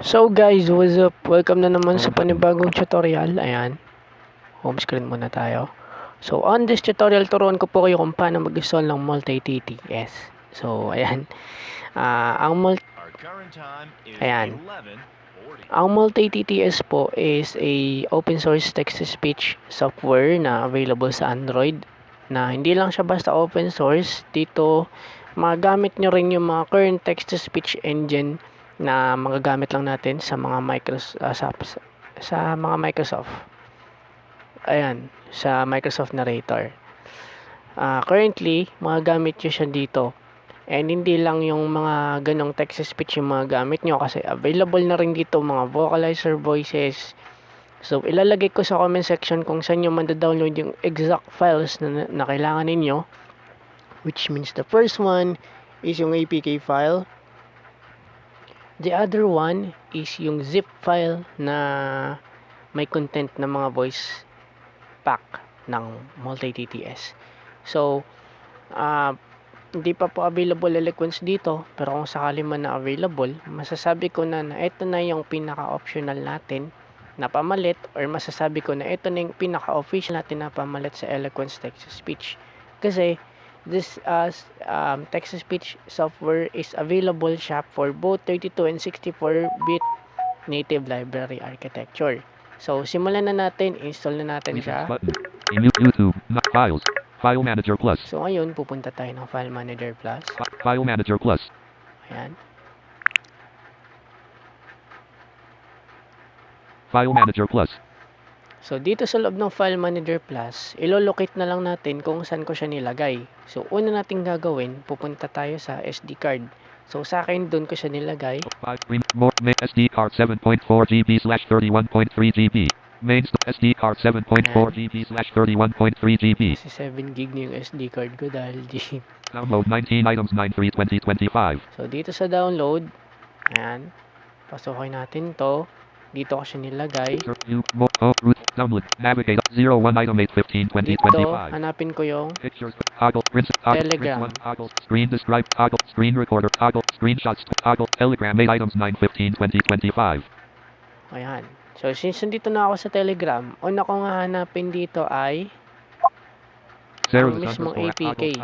So guys, what's up? Welcome na naman sa panibagong tutorial. Ayan, home screen muna tayo. So on this tutorial, turuan ko po kayo kung paano mag-install ng multi-TTS. So ayan, ang ayan, ang multi-TTS po is a open source text-to-speech software na available sa Android. Na hindi lang siya basta open source, dito magamit nyo rin yung mga current text-to-speech engine na magagamit lang natin sa mga Microsoft. Ayan, sa Microsoft Narrator. Currently, magagamit nyo siya dito. And hindi lang yung mga ganong text-to-speech yung mga gamit nyo kasi available na rin dito mga vocalizer voices. So, ilalagay ko sa comment section kung saan nyo download yung exact files na kailangan ninyo. Which means the first one is yung APK file. The other one is yung zip file na may content ng mga voice pack ng multi-TTS. So, hindi pa po available Eloquence dito, pero kung sakali man na available, masasabi ko na ito na yung pinaka-optional natin na pamalit, or masasabi ko na ito na yung pinaka-official natin na pamalit sa Eloquence text-to-speech. Kasi, this text-to-speech software is available siya for both 32 and 64-bit native library architecture. So, simulan na natin, install na natin siya. YouTube, Files, File Manager Plus. So, ngayon, pupunta tayo ng File Manager Plus. File Manager Plus. Ayan. File Manager Plus. So, dito sa loob ng File Manager Plus, ilolocate na lang natin kung saan ko siya nilagay. So, una nating gagawin, pupunta tayo sa SD card. So, sa akin, doon ko siya nilagay. SD card 7.4 GB / 31.3 GB. Main SD card 7.4 GB / 31.3 GB. Kasi 7 gig na yung SD card ko dahil G. Download 19 items 9/3/2025. So, dito sa download, ayan, pasukin natin to. Dito ko siya nilagay. Download, navigate 01 item 8/15/2025. Dito, hanapin ko yung Pictures, toggle, print, Telegram. toggle, screen describe, toggle, screen recorder, toggle, screenshots, toggle, Telegram 8 items 9/15/2025. Ayan. So, since nandito na ako sa Telegram, una ko nga hanapin dito ay ang mismong APK.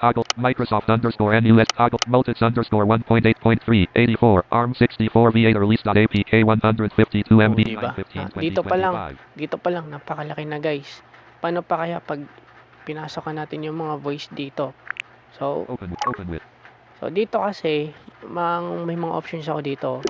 Toggle, Microsoft _NUS, toggle, Multits _ 1.8.3, 84, ARM 64 V8 release.apk 152 MB. Diba? Dito pa lang, napakalaki na guys. Paano pa kaya pag pinasok natin yung mga voice dito? So, So, dito kasi, may mga options ako dito.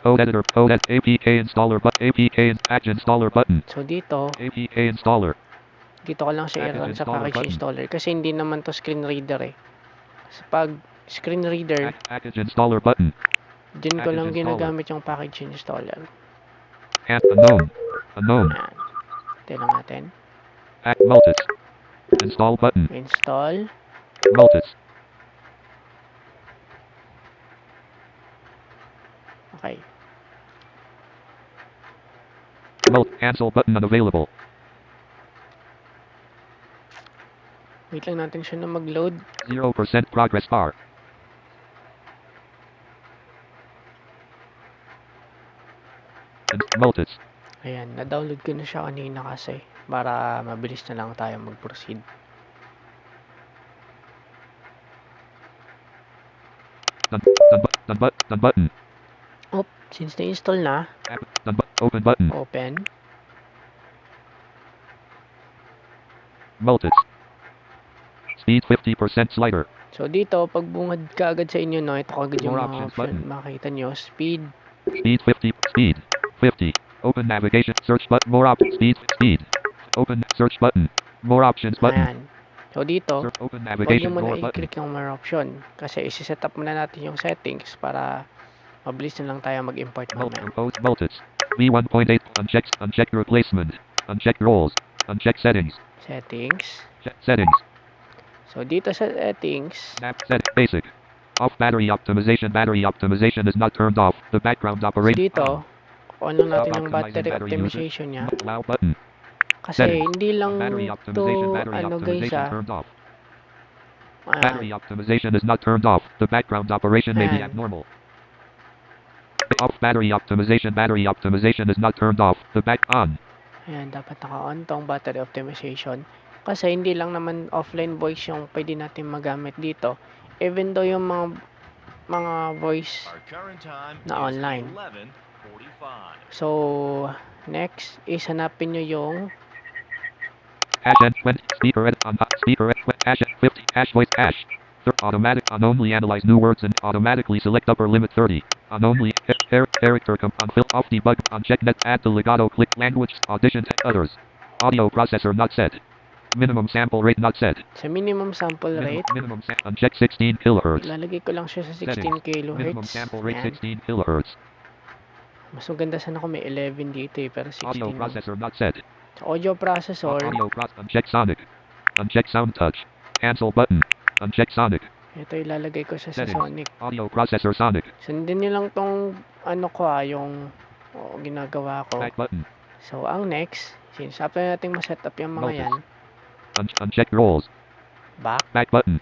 Code editor, APK installer, APK installer button. So, dito, APK installer. Dito ko lang siya i-run sa package installer kasi hindi naman to screen reader eh. Sa pag screen reader, package installer button. Diyan ko lang ginagamit yung package installer. Unknown. Tignan natin. Multits. Install button. Install. Multits. Okay. Cancel button unavailable. Wait lang natin siya na mag-load. 0% progress bar. Multits. Ayan, na-download ko na siya kanina kasi para mabilis na lang tayo mag-proceed. Done button. Oh, since na-install na, open button. Open. Multits. Speed 50% slider. So dito, pag bungad ka agad sa inyo, no, ito kagad yung mga option. Makita nyo, speed. Speed 50. Speed 50. Open navigation. Search button. More options. Speed. Open search button. More options button. Ayan. So dito, open huwag navigation. nyo muna i-click yung more option. Kasi isi-set up muna natin yung settings para mabilis na lang tayo mag-import mamaya. Multits. V1.8. Uncheck replacement. Uncheck roles. Uncheck settings. Settings. Settings. So dito sa settings, set basic. Off battery optimization. Battery optimization is not turned off. The background operation. Dito, on lang natin yung battery optimization niya. Allow button. Kasi hindi lang to ano guys battery optimization is not turned off. The background operation may be abnormal. Off battery optimization. Battery optimization is not turned off. The back on. Ayan, dapat naka-on tong battery optimization. Kasi hindi lang naman offline voice yung pwede natin magamit dito. Even though yung mga voice na online. So, next is hanapin nyo yung Hash N20. Speaker edit on speaker edit. Hash N50. Hash voice hash. Automatic on only analyze new words and automatically select upper limit 30. On only character on fill off debug on check net add to legato click language audition others. Audio processor not set. Minimum sample rate not set. sa minimum sample rate. Minimum uncheck 16 kilohertz. Lalagay ko lang siya sa 16 Minimum kilohertz. sample rate Ayan. 16 kilohertz. Mas maganda sana kung may 11 dito pero 16 Audio lang. processor not set. Sa audio processor, uncheck sonic. Uncheck sound touch. Cancel button. Uncheck sonic. ito ilalagay ko sa Settings. Sonic. Audio processor sonic. Sundin nyo lang tong yung ginagawa ko. Back button. So, ang next, since after natin ma-setup yung mga yan, Uncheck roles. back, button.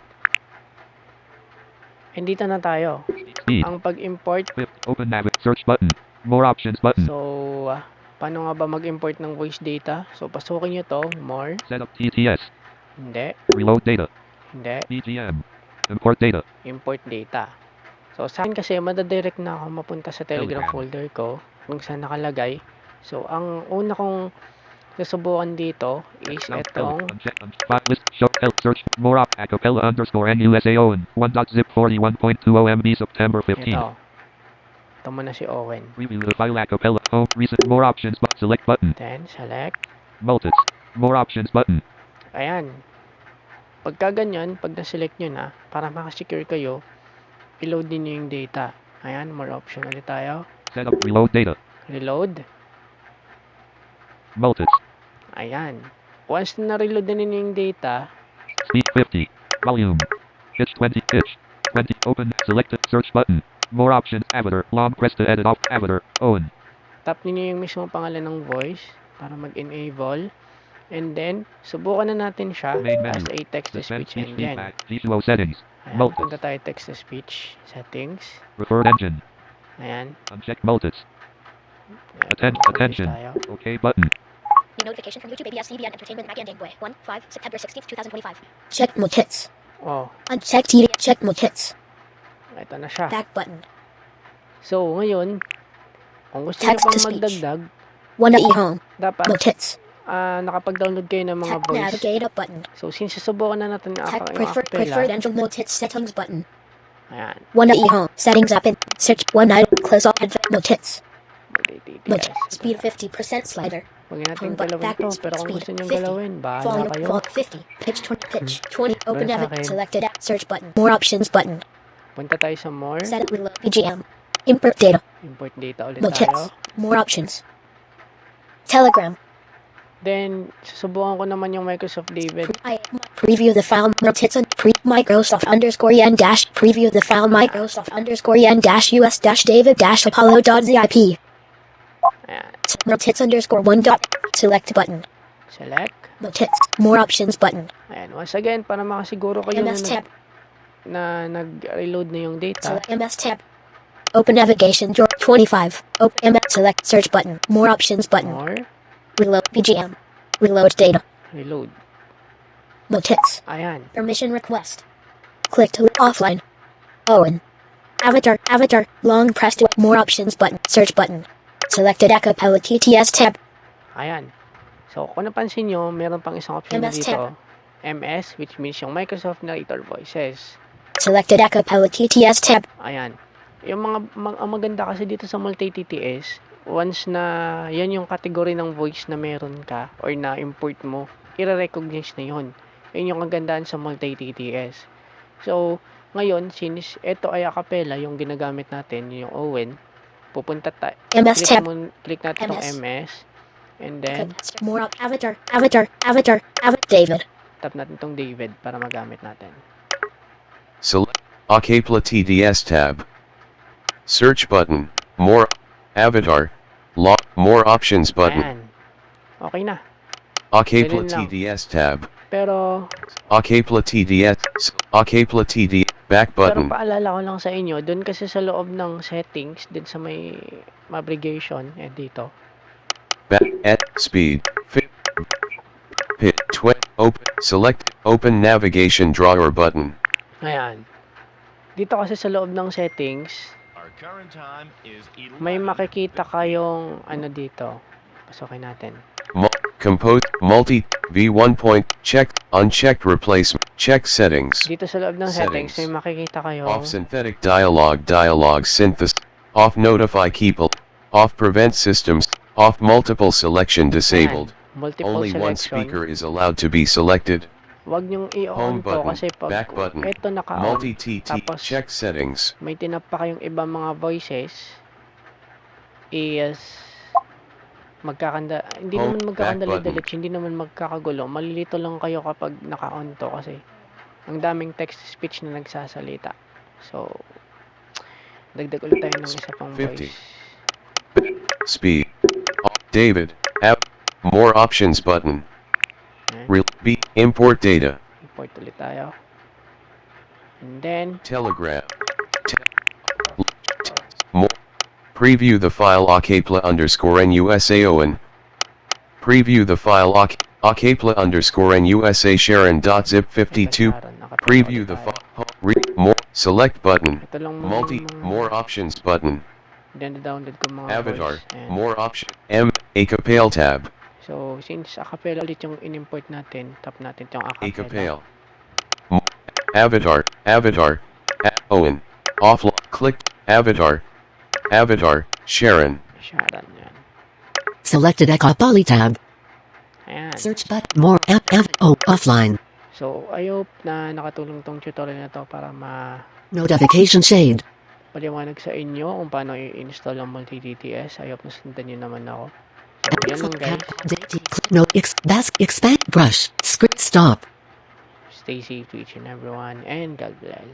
and dito na tayo. Speed. Ang pag-import, Open nav. Search button. More options button. so, paano nga ba mag-import ng voice data? So, pasukin nyo to, more, Setup TTS. hindi, Reload data. hindi, BGM. Import data. import data. So, sa akin kasi, madadirect na ako mapunta sa Telegram Telegram. folder ko, kung saan nakalagay. So, ang una kong susubukan dito is itong Uncheck. Spot list. Show help. Search. More op. Acapella underscore NUSAON. 1.zip 41.20 MB September 15. ito. Ito muna si Owen. Preview the file acapella. Home. Recent. More options. Select button. Then, select. Multis. More options button. Ayan. Pagka ganyan, pag na-select nyo na, para makasecure kayo, i-load din nyo yung data. Ayan, more option ulit tayo. Setup. Reload data. Reload. Multis. Ayan. Once na reload na ninyo yung data, Speed 50. Volume. Pitch 20. Pitch 20. Open. Selected. Search button. More options. Avatar. Long press to edit off. Avatar. On. tap niyo yung mismong pangalan ng voice para mag-enable. And then, subukan na natin siya Main as menu. a text-to-speech Speech engine. feedback. G2O settings. Ayan, Multis. punta tayo text-to-speech settings. Preferred engine. Ayan. Uncheck multis. Ayan, Attention. tayo. OK button. New notification from YouTube ABS CBN Entertainment Mac and Gameboy. 1-5 September 16th, 2025. Check more hits. Oh, Uncheck TV. Check more hits. ito na siya. Back button. So, ngayon, kung gusto nyo Text to pang speech. magdagdag, Wanna e home. dapat More hits. nakapag-download kayo ng mga Tap voice. navigate up button. So, since susubukan na natin yung Tap yung preferred acapella, engine more hits settings button. ayan, Wanna e home. Settings up in search one item. Close all more hits. More mag-ATTS. speed 50% slider. Huwag natin Home button galawin to, backwards pero kung speed gusto nyo 50. galawin, bahala Volume kayo. 50. Pitch 20. Pitch 20. Open Wala sa navigate. akin. Selected app. Search button. More options button. Punta tayo sa more, Set reload. BGM. Import data. import data ulit More tayo. hits. More options. Telegram. Then, susubukan ko naman yung Microsoft David. Preview the file. Hits on Microsoft underscore yen dash. Preview the file. Microsoft underscore yen dash US dash David dash Apollo.zip. Ayan, Hits underscore one dot. Select button. select. Hits. More options button. Ayan, once again, para makasiguro kayo MS tab. na nag-reload na yung data. Select MS tab. Open navigation drawer 25. Open MS. Select search button. More options button. More, Reload BGM. Reload data. reload. Hits. Ayan, Permission request. Click to offline. Owen. Avatar. Long press to more options button. Search button. Selected acapella TTS tab. ayan. So, kung napansin nyo, meron pang isang option na MS dito. MS, which means yung Microsoft Narrator Voices. Selected acapella TTS tab. Ayan. Yung ang maganda kasi dito sa multi-TTS, once na yan yung category ng voice na meron ka or na import mo, i-recognize na yun. Yun yung kagandahan sa multi-TTS. So, ngayon, since ito ay acapella, yung ginagamit natin, yung Owen, pupunta tayo. MS tab. Click natin itong MS. MS. And then, More up. Avatar. David. tap natin itong David para magamit natin. Select Acapella TDS tab. Search button. More. Avatar. More options button. Ayan. Okay na. Acapella Ganun lang. TDS tab. Pero, Acapella TDS. Acapella TD. Back Pero button. paalala ko lang sa inyo, dun kasi sa loob ng settings, din sa may abbreviation, dito. Back at speed. Fit. Hit. Open. Select. Open navigation drawer button. Ayan. Dito kasi sa loob ng settings, Our current time is may 11. makikita kayong ano dito. Pasokin natin. Compose. Multi. V1 point. Check. Unchecked replacement. Check settings. Dito sa loob ng settings, may Settings. makikita kayong Off synthetic dialogue. Dialogue synthesis. Off notify people. Off prevent systems. Off multiple selection disabled. multiple Only one selection. speaker is allowed to be selected. Huwag nyong Home i-on to button. kasi pag Back button. ito naka-on, Multi-TT. tapos Check settings. may tinap pa kayong ibang mga voices, is hindi Home, naman back magkakandali-dalit, hindi naman magkakagulo. Malilito lang kayo kapag naka-on to kasi ang daming text-to-speech na nagsasalita. So, dagdag ulit tayo ng isa pang 50. voice. Speed. David. App. More options button. Ayan. Import data. Import ulit tayo. And then, Telegram. More. Preview the file akpla_nusaon. Preview the file akpla_nusa sharon.zip 52. Preview the file. More. Select button. ito lang muna yung mga More options button. download ko mga Avatar. voice. Ayan. More option. Acapelle tab. So, since acapella ulit yung in-import natin, tap natin yung acapella. Acapelle. Avatar. Avatar. Owen. Offline. Click. Avatar. Avatar. Sharon. Sharon yan. Selected Acapella tab. Ayan. Search button. More offline. So, I hope na nakatulong tong tutorial na to para Notification shade. paliwanag sa inyo kung paano i-install ang multi-DTS. I hope nasundan nyo naman ako. So, yan lang guys. No expand brush. Script stop. Stay safe to each and everyone and God bless.